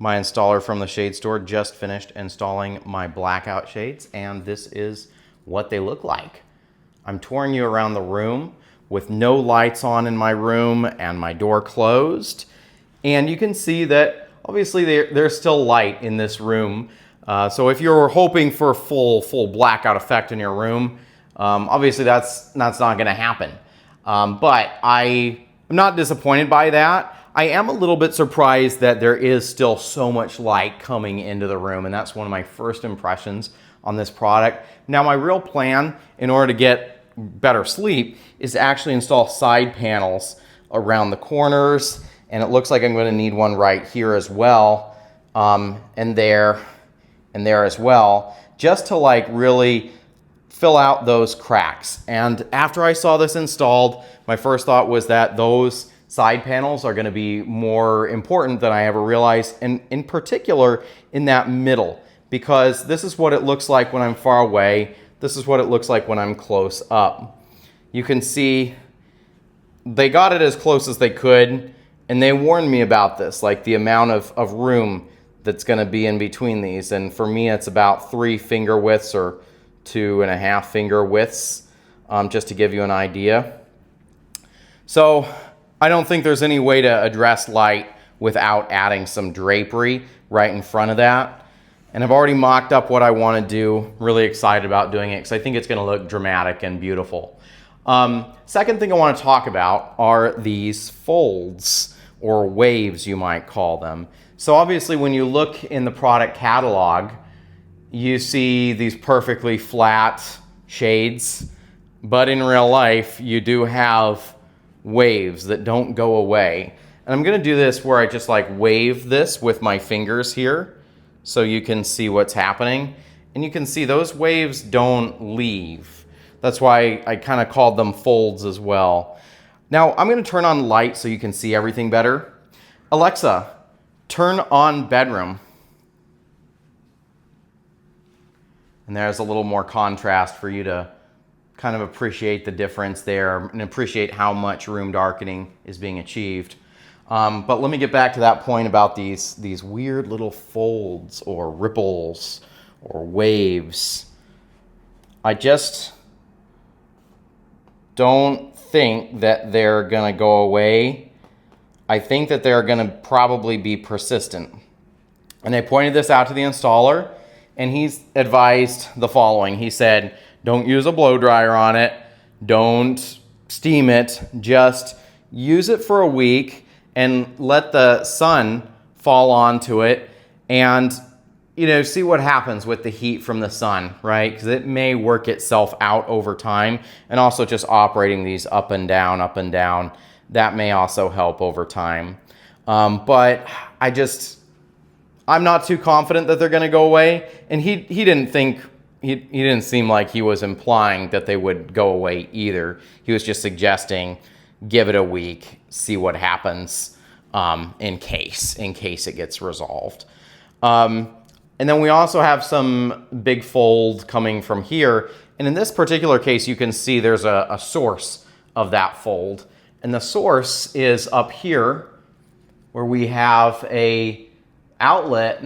My installer from the shade store just finished installing my Blackout shades, and this is what they look like. I'm touring you around the room with no lights on in my room and my door closed. And you can see that obviously there's still light in this room. So if you're hoping for a full blackout effect in your room, obviously that's not going to happen. But I am not disappointed by that. I am a little bit surprised that there is still so much light coming into the room, and that's one of my first impressions on this product. Now, my real plan, in order to get better sleep, is to actually install side panels around the corners, and it looks like I'm going to need one right here as well, and there as well, just to like really fill out those cracks. And after I saw this installed, my first thought was that those side panels are going to be more important than I ever realized, and in particular in that middle, because this is what it looks like when I'm far away. This is what it looks like when I'm close up. You can see they got it as close as they could, and they warned me about this, like the amount of room that's going to be in between these. And for me, it's about 3 finger widths or 2.5 finger widths, just to give you an idea. So I don't think there's any way to address light without adding some drapery right in front of that. And I've already mocked up what I want to do. Really excited about doing it because I think it's going to look dramatic and beautiful. Second thing I want to talk about are these folds, or waves you might call them. So obviously when you look in the product catalog, you see these perfectly flat shades, but in real life you do have waves that don't go away. And I'm going to do this where I just like wave this with my fingers here so you can see what's happening. And you can see those waves don't leave. That's why I kind of called them folds as well. Now I'm going to turn on light so you can see everything better. Alexa, turn on bedroom. And there's a little more contrast for you to kind of appreciate the difference there and appreciate how much room darkening is being achieved. But let me get back to that point about these weird little folds or ripples or waves. I just don't think that they're gonna go away. I think that they're gonna probably be persistent. And I pointed this out to the installer, and he's advised the following. He said, don't use a blow dryer on it. Don't steam it. Just use it for a week and let the sun fall onto it and, you know, see what happens with the heat from the sun, right? Because it may work itself out over time, and also just operating these up and down, that may also help over time. But I'm not too confident that they're going to go away, and he didn't seem like he was implying that they would go away either. He was just suggesting give it a week, see what happens in case it gets resolved. And then we also have some big fold coming from here. And in this particular case, you can see there's a source of that fold. And the source is up here where we have a outlet.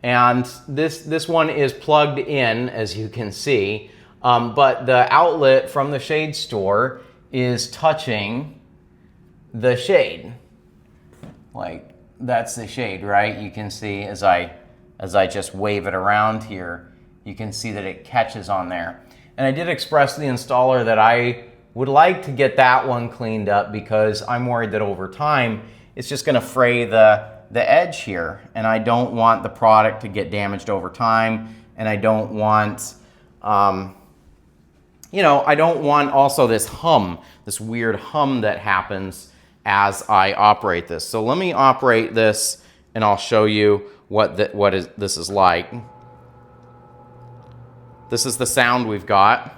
And this one is plugged in, as you can see. But the outlet from the shade store is touching the shade. Like, that's the shade, right? You can see as I just wave it around here, you can see that it catches on there. And I did express to the installer that I would like to get that one cleaned up because I'm worried that over time it's just going to fray the edge here, and I don't want the product to get damaged over time, and I don't want I don't want also this weird hum that happens as I operate this. So let me operate this and I'll show you this is like. This is the sound we've got.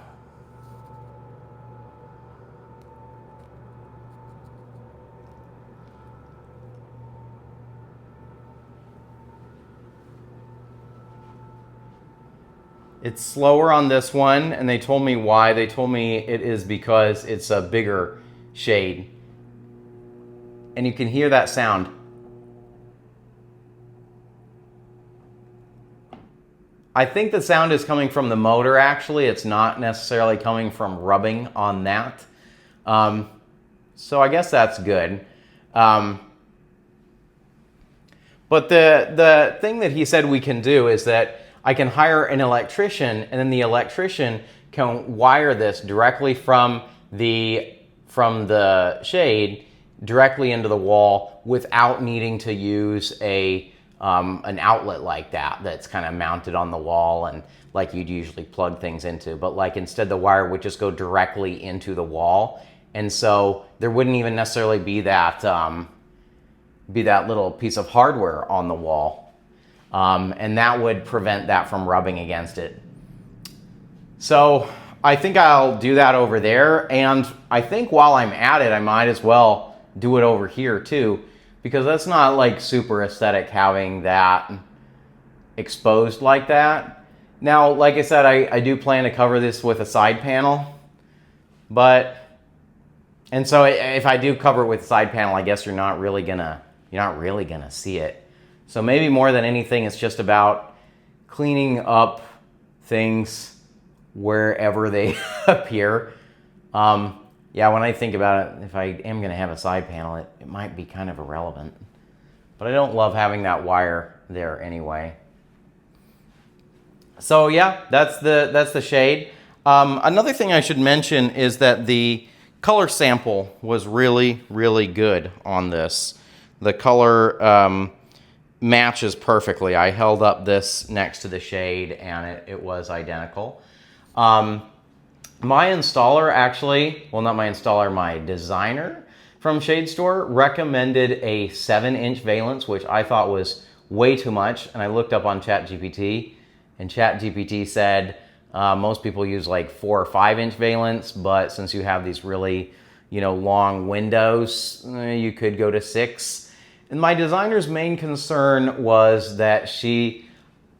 It's slower on this one, and they told me why. They told me it is because it's a bigger shade. And you can hear that sound. I think the sound is coming from the motor, actually. It's not necessarily coming from rubbing on that. So I guess that's good. But the thing that he said we can do is that I can hire an electrician, and then the electrician can wire this directly from the shade directly into the wall without needing to use an outlet like that that's kind of mounted on the wall and like you'd usually plug things into. But like instead the wire would just go directly into the wall, and so there wouldn't even necessarily be that little piece of hardware on the wall, and that would prevent that from rubbing against it. So I think I'll do that over there, and I think while I'm at it I might as well do it over here too, because that's not like super aesthetic having that exposed like that. Now, like I said, I do plan to cover this with a side panel, and so if I do cover it with a side panel, I guess you're not really gonna see it. So maybe more than anything, it's just about cleaning up things wherever they appear. Yeah, when I think about it, if I am going to have a side panel, it might be kind of irrelevant. But I don't love having that wire there anyway. So yeah, that's the shade. Another thing I should mention is that the color sample was really, really good on this. The color matches perfectly. I held up this next to the shade and it was identical. My installer actually, well, not my installer, my designer from Shade Store recommended a 7-inch valance, which I thought was way too much. And I looked up on ChatGPT, and ChatGPT said most people use like 4 or 5-inch valance, but since you have these really, long windows, you could go to 6. And my designer's main concern was that she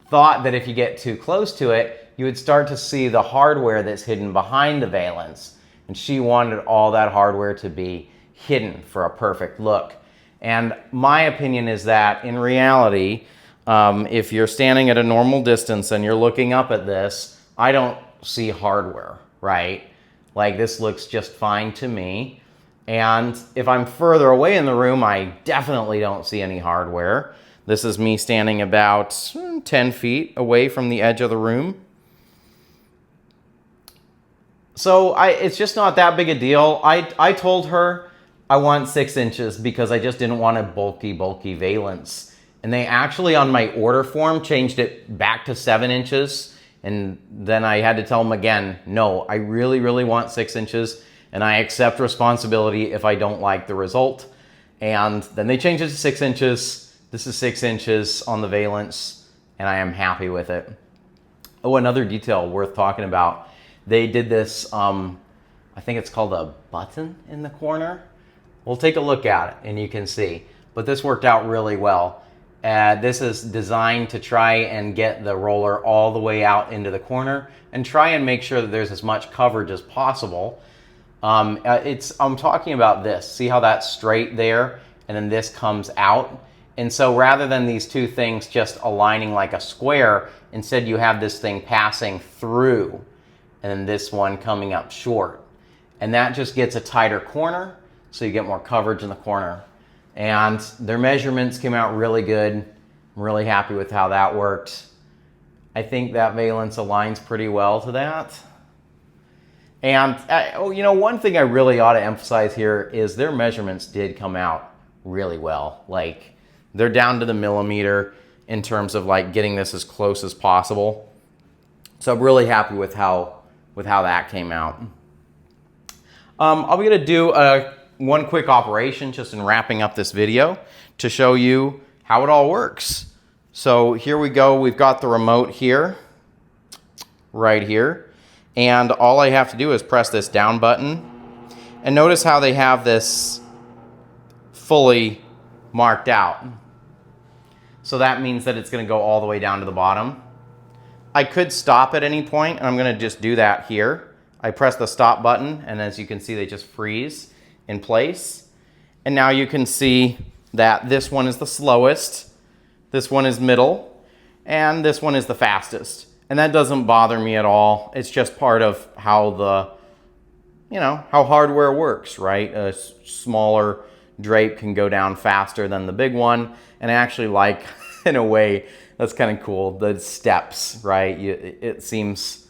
thought that if you get too close to it, you would start to see the hardware that's hidden behind the valance. And she wanted all that hardware to be hidden for a perfect look. And my opinion is that in reality, if you're standing at a normal distance and you're looking up at this, I don't see hardware, right? Like this looks just fine to me. And if I'm further away in the room, I definitely don't see any hardware. This is me standing about 10 feet away from the edge of the room. So it's just not that big a deal. I told her I want 6 inches because I just didn't want a bulky valance. And they actually on my order form changed it back to 7 inches. And then I had to tell them again, no, I really, really want 6 inches. And I accept responsibility if I don't like the result. And then they changed it to 6 inches. This is 6 inches on the valance, and I am happy with it. Oh, another detail worth talking about. They did this, I think it's called a button in the corner. We'll take a look at it and you can see. But this worked out really well. This is designed to try and get the roller all the way out into the corner and try and make sure that there's as much coverage as possible. I'm talking about this. See how that's straight there? And then this comes out. And so rather than these two things just aligning like a square, instead you have this thing passing through and then this one coming up short. And that just gets a tighter corner, so you get more coverage in the corner. And their measurements came out really good. I'm really happy with how that worked. I think that valance aligns pretty well to that. And one thing I really ought to emphasize here is their measurements did come out really well. Like they're down to the millimeter in terms of like getting this as close as possible. So I'm really happy with how that came out. I'm going to do one quick operation just in wrapping up this video to show you how it all works. So here we go. We've got the remote here, right here. And all I have to do is press this down button. And notice how they have this fully marked out. So that means that it's going to go all the way down to the bottom. I could stop at any point, and I'm going to just do that here. I press the stop button, and as you can see, they just freeze in place. And now you can see that this one is the slowest. This one is middle. and this one is the fastest. And that doesn't bother me at all. It's just part of how how hardware works, right? A smaller drape can go down faster than the big one. And I actually like, in a way, that's kind of cool, the steps, right? It seems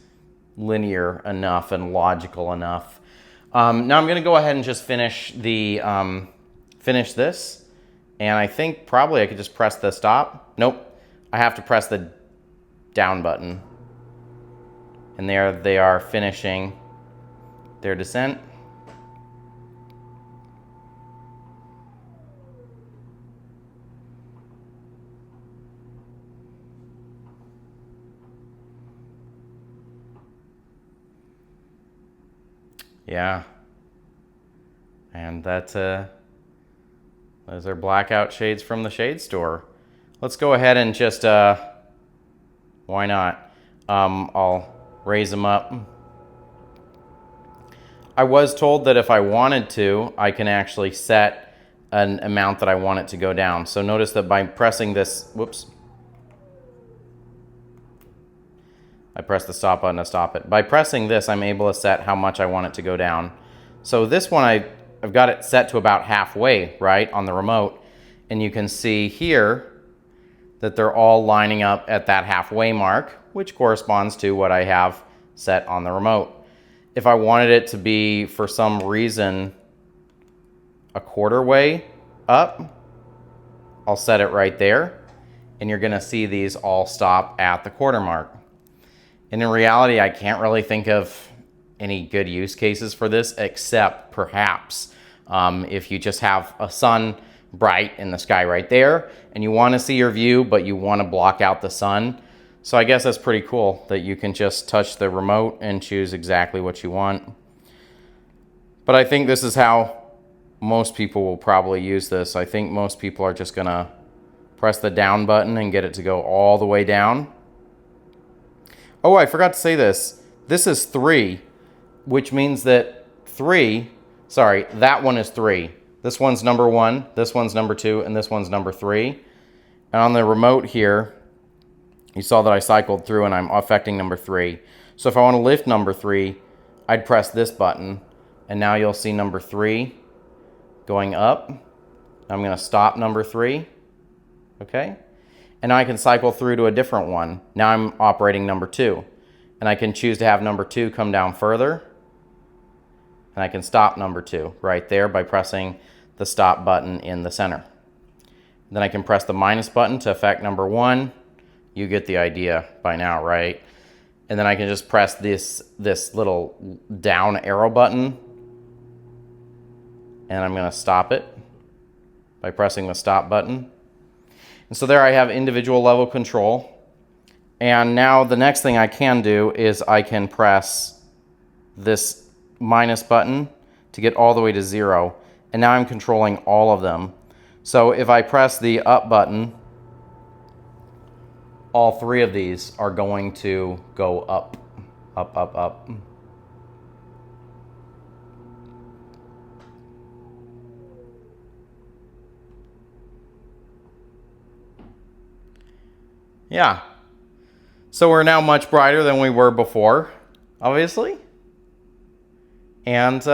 linear enough and logical enough. Now I'm gonna go ahead and just finish this. And I think probably I could just press the stop. Nope, I have to press the down button. And there they are finishing their descent. Yeah. And that's those are Blackout shades from the shade store. Let's go ahead and just why not? I'll raise them up. I was told that if I wanted to, I can actually set an amount that I want it to go down. So notice that by pressing this, whoops, I press the stop button to stop it. By pressing this, I'm able to set how much I want it to go down. So this one, I've got it set to about halfway, right, on the remote. And you can see here that they're all lining up at that halfway mark, which corresponds to what I have set on the remote. If I wanted it to be, for some reason, a quarter way up, I'll set it right there. And you're gonna see these all stop at the quarter mark. And in reality, I can't really think of any good use cases for this, except perhaps if you just have a sun bright in the sky right there and you want to see your view, but you want to block out the sun. So I guess that's pretty cool that you can just touch the remote and choose exactly what you want. But I think this is how most people will probably use this. I think most people are just gonna press the down button and get it to go all the way down. Oh, I forgot to say this. This is 3, which means that that one is 3. This one's number 1, this one's number 2, and this one's number 3. And on the remote here, you saw that I cycled through and I'm affecting number 3. So if I want to lift number 3, I'd press this button, and now you'll see number 3 going up. I'm going to stop number 3, okay? And now I can cycle through to a different one. Now I'm operating number 2. And I can choose to have number 2 come down further. And I can stop number 2 right there by pressing the stop button in the center. Then I can press the minus button to affect number 1. You get the idea by now, right? And then I can just press this little down arrow button. And I'm going to stop it by pressing the stop button. And so there I have individual level control. And now the next thing I can do is I can press this minus button to get all the way to 0. And now I'm controlling all of them. So if I press the up button, all 3 of these are going to go up, up, up, up. Yeah. So we're now much brighter than we were before, obviously. And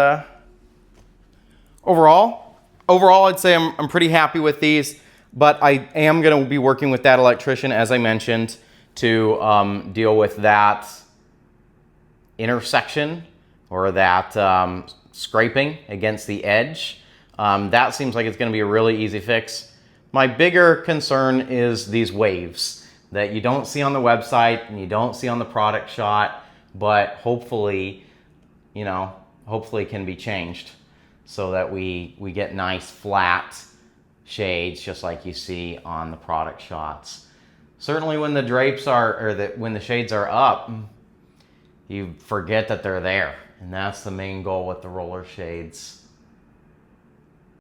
overall, I'd say I'm pretty happy with these, but I am going to be working with that electrician, as I mentioned, to deal with that intersection or that scraping against the edge. That seems like it's going to be a really easy fix. My bigger concern is these waves that you don't see on the website and you don't see on the product shot, but hopefully can be changed so that we get nice flat shades just like you see on the product shots. Certainly when the drapes when the shades are up, you forget that they're there. And that's the main goal with the roller shades.